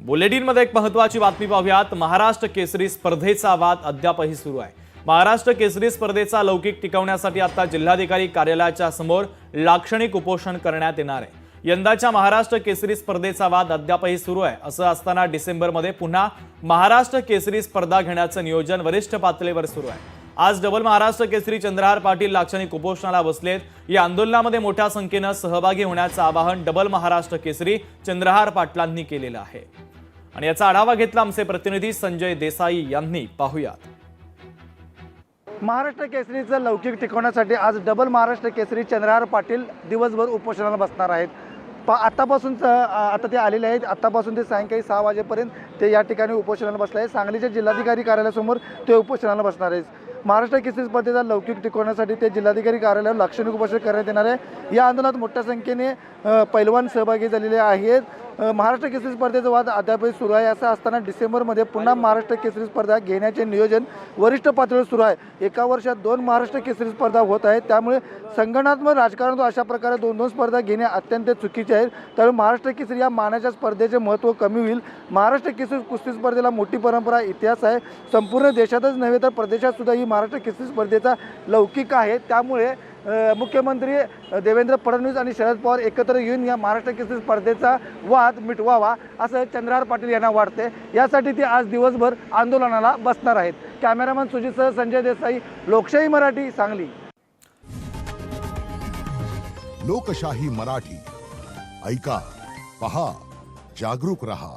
बुलेटिनमध्ये एक महत्त्वाची बातमी पाहूयात। महाराष्ट्र केसरी स्पर्धेचा वाद अद्यापही सुरू आहे। महाराष्ट्र केसरी स्पर्धेचा लौकिक टिकवण्यासाठी आता जिल्हाधिकारी कार्यालयाच्या समोर लाक्षणिक उपोषण करण्यात येणार आहे। यंदाच्या महाराष्ट्र केसरी स्पर्धेचा वाद अद्यापही सुरू आहे। असं असताना डिसेंबरमध्ये पुन्हा महाराष्ट्र केसरी स्पर्धा घेण्याचं नियोजन वरिष्ठ पातळीवर सुरू आहे। आज डबल महाराष्ट्र केसरी चंद्रहार पाटील लाक्षणिक उपोषणाला बसलेत। या आंदोलनामध्ये मोठ्या संख्येने सहभागी होण्याचं आवाहन डबल महाराष्ट्र केसरी चंद्रहार पाटलांनी केलेलं आहे। आणि याचा आढावा घेतला आमचे प्रतिनिधी संजय देसाई यांनी। पाहूयात। महाराष्ट्र केसरीचं लौकिक टिकवण्यासाठी आज डबल महाराष्ट्र केसरी चंद्रहार पाटील दिवसभर उपोषणाला बसणार आहेत। आतापासून आता ते आलेले आहेत। आतापासून ते सायंकाळी 6 वाजेपर्यंत ते या ठिकाणी उपोषणाला बसले आहेत। सांगलीच्या जिल्हाधिकारी कार्यालयासमोर ते उपोषणाला बसणार आहेत। महाराष्ट्र केसरी स्पर्धेचा लौकिक टिकवण्यासाठी ते जिल्हाधिकारी कार्यालयावर लाक्षणिक उपोषण करण्यात येणार आहे। या आंदोलनात मोठ्या संख्येने पैलवान सहभागी झालेले आहेत। महाराष्ट्र केसरी स्पर्धेचा वाद अद्यापही सुरू आहे। असं असताना डिसेंबरमध्ये पुन्हा महाराष्ट्र केसरी स्पर्धा घेण्याचे नियोजन वरिष्ठ पातळीवर सुरू आहे। एका वर्षात 2 महाराष्ट्र केसरी स्पर्धा होत आहेत। त्यामुळे संघटनात्मक राजकारणातून अशा प्रकारे 2-2 स्पर्धा घेणे अत्यंत चुकीचे आहे। त्यामुळे महाराष्ट्र केसरी या मानाच्या स्पर्धेचे महत्त्व कमी होईल। महाराष्ट्र केसरी कुस्ती स्पर्धेला मोठी परंपरा इतिहास आहे। संपूर्ण देशातच नव्हे तर प्रदेशात सुद्धा ही महाराष्ट्र केसरी स्पर्धेचा लौकिक आहे। त्यामुळे मुख्यमंत्री देवेंद्र फडणवीस आणि शरद पवार एकत्र येऊन या महाराष्ट्र केसरी स्पर्धेचा वाद मिटवावा असं चंद्रहार पाटील यांना वाटते। यासाठी ते आज दिवसभर आंदोलनाला बसणार आहेत। कॅमेरामन सुजितसह संजय देसाई, लोकशाही मराठी, सांगली। लोकशाही मराठी ऐका, पहा, जागरूक रहा।